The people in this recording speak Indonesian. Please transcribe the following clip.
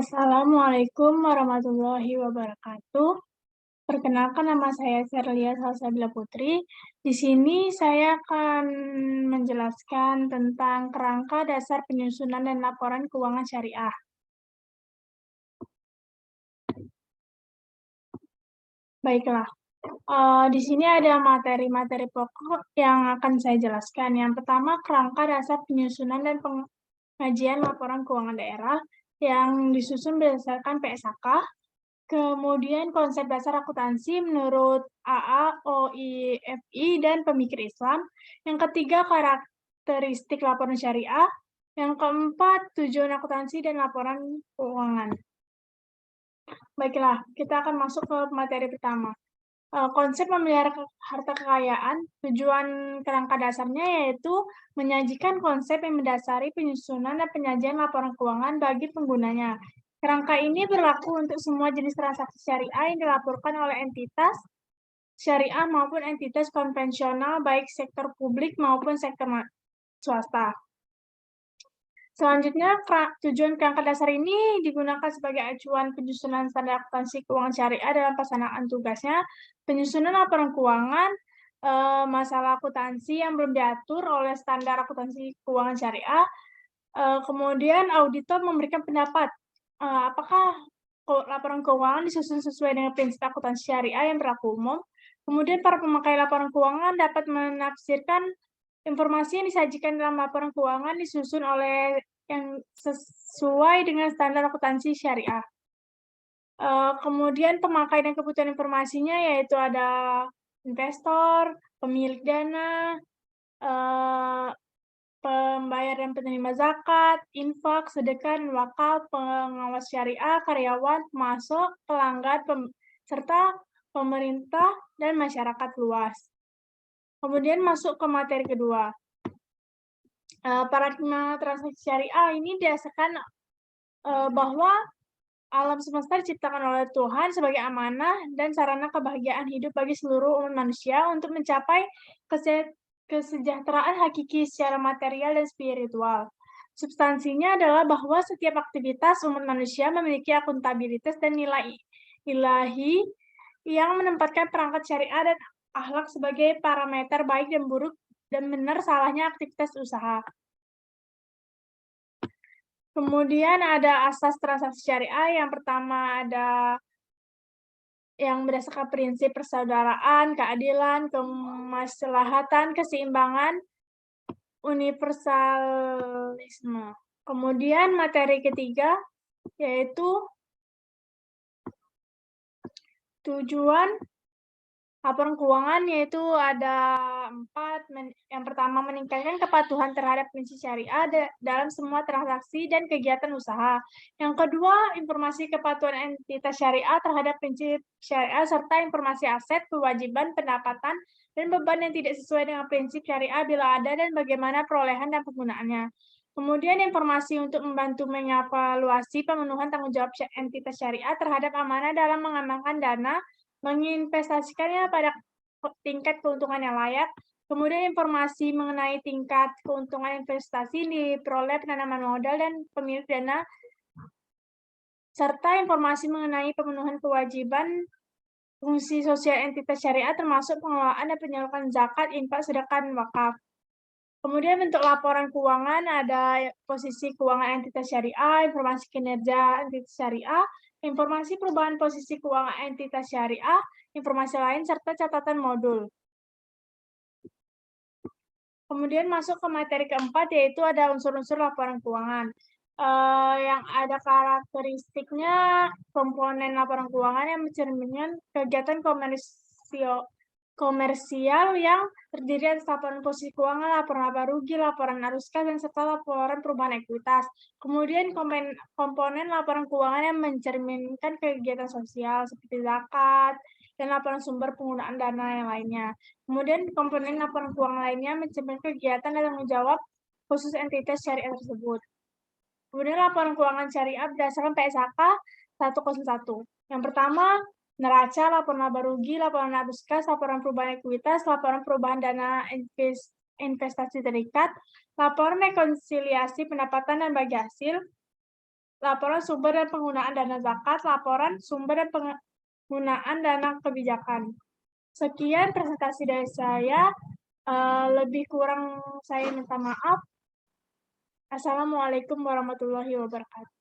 Assalamualaikum warahmatullahi wabarakatuh. Perkenalkan nama saya Sherlia Salsabila Putri. Di sini saya akan menjelaskan tentang kerangka dasar penyusunan dan laporan keuangan syariah. Baiklah, di sini ada materi-materi pokok yang akan saya jelaskan. Yang pertama, kerangka dasar penyusunan dan pengajian laporan keuangan daerah yang disusun berdasarkan PSAK. Kemudian konsep dasar akuntansi menurut AA, OIFI, dan pemikir Islam. Yang ketiga, karakteristik laporan syariah. Yang keempat, tujuan akuntansi dan laporan keuangan. Baiklah, kita akan masuk ke materi pertama. Konsep memelihara harta kekayaan, tujuan kerangka dasarnya yaitu menyajikan konsep yang mendasari penyusunan dan penyajian laporan keuangan bagi penggunanya. Kerangka ini berlaku untuk semua jenis transaksi syariah yang dilaporkan oleh entitas syariah maupun entitas konvensional, baik sektor publik maupun sektor swasta. Selanjutnya, tujuan kerangka dasar ini digunakan sebagai acuan penyusunan standar akuntansi keuangan syariah dalam pelaksanaan tugasnya, penyusunan laporan keuangan, masalah akuntansi yang belum diatur oleh standar akuntansi keuangan syariah, kemudian auditor memberikan pendapat apakah laporan keuangan disusun sesuai dengan prinsip akuntansi syariah yang berlaku umum. Kemudian para pemakai laporan keuangan dapat menafsirkan informasi yang disajikan dalam laporan keuangan disusun oleh yang sesuai dengan standar akuntansi syariah. Kemudian pemakai dan kebutuhan informasinya yaitu ada investor, pemilik dana, pembayar dan penerima zakat, infak, sedekah, dan wakaf, pengawas syariah, karyawan, pemasok, pelanggan, serta pemerintah dan masyarakat luas. Kemudian masuk ke materi kedua. Paradigma transaksi syariah ini didasarkan bahwa alam semesta diciptakan oleh Tuhan sebagai amanah dan sarana kebahagiaan hidup bagi seluruh umat manusia untuk mencapai kesejahteraan hakiki secara material dan spiritual. Substansinya adalah bahwa setiap aktivitas umat manusia memiliki akuntabilitas dan nilai ilahi yang menempatkan perangkat syariah dan akhlak sebagai parameter baik dan buruk dan benar salahnya aktivitas usaha. Kemudian ada asas transaksi syariah. Yang pertama ada yang berdasarkan prinsip persaudaraan, keadilan, kemaslahatan, keseimbangan, universalisme. Kemudian materi ketiga yaitu tujuan laporan keuangan, yaitu ada 4. Yang pertama, meningkatkan kepatuhan terhadap prinsip syariah dalam semua transaksi dan kegiatan usaha. Yang kedua, informasi kepatuhan entitas syariah terhadap prinsip syariah serta informasi aset, kewajiban, pendapatan, dan beban yang tidak sesuai dengan prinsip syariah bila ada dan bagaimana perolehan dan penggunaannya. Kemudian informasi untuk membantu mengevaluasi pemenuhan tanggung jawab entitas syariah terhadap amanah dalam mengembangkan dana, menginvestasikannya pada tingkat keuntungan yang layak. Kemudian informasi mengenai tingkat keuntungan investasi diperoleh penanaman modal dan pemilik dana, serta informasi mengenai pemenuhan kewajiban fungsi sosial entitas syariah termasuk pengelolaan dan penyaluran zakat, infak, sedekah, dan wakaf. Kemudian bentuk laporan keuangan ada posisi keuangan entitas syariah, informasi kinerja entitas syariah, informasi perubahan posisi keuangan entitas syariah, informasi lain, serta catatan modul. Kemudian masuk ke materi keempat, yaitu ada unsur-unsur laporan keuangan. Yang ada karakteristiknya komponen laporan keuangan yang mencerminkan kegiatan komersial yang terdiri atas laporan posisi keuangan, laporan laba rugi, laporan arus kas, dan serta laporan perubahan ekuitas. Kemudian komponen laporan keuangan yang mencerminkan kegiatan sosial seperti zakat dan laporan sumber penggunaan dana yang lainnya. Kemudian komponen laporan keuangan lainnya mencerminkan kegiatan dan tanggung jawab khusus entitas syariah tersebut. Kemudian laporan keuangan syariah berdasarkan PSAK 101. Yang pertama, neraca, laporan laba rugi, laporan arus kas, laporan perubahan ekuitas, laporan perubahan dana investasi terikat, laporan rekonsiliasi pendapatan dan bagi hasil, laporan sumber dan penggunaan dana zakat, laporan sumber dan penggunaan dana kebijakan. Sekian presentasi dari saya. Lebih kurang saya minta maaf. Assalamualaikum warahmatullahi wabarakatuh.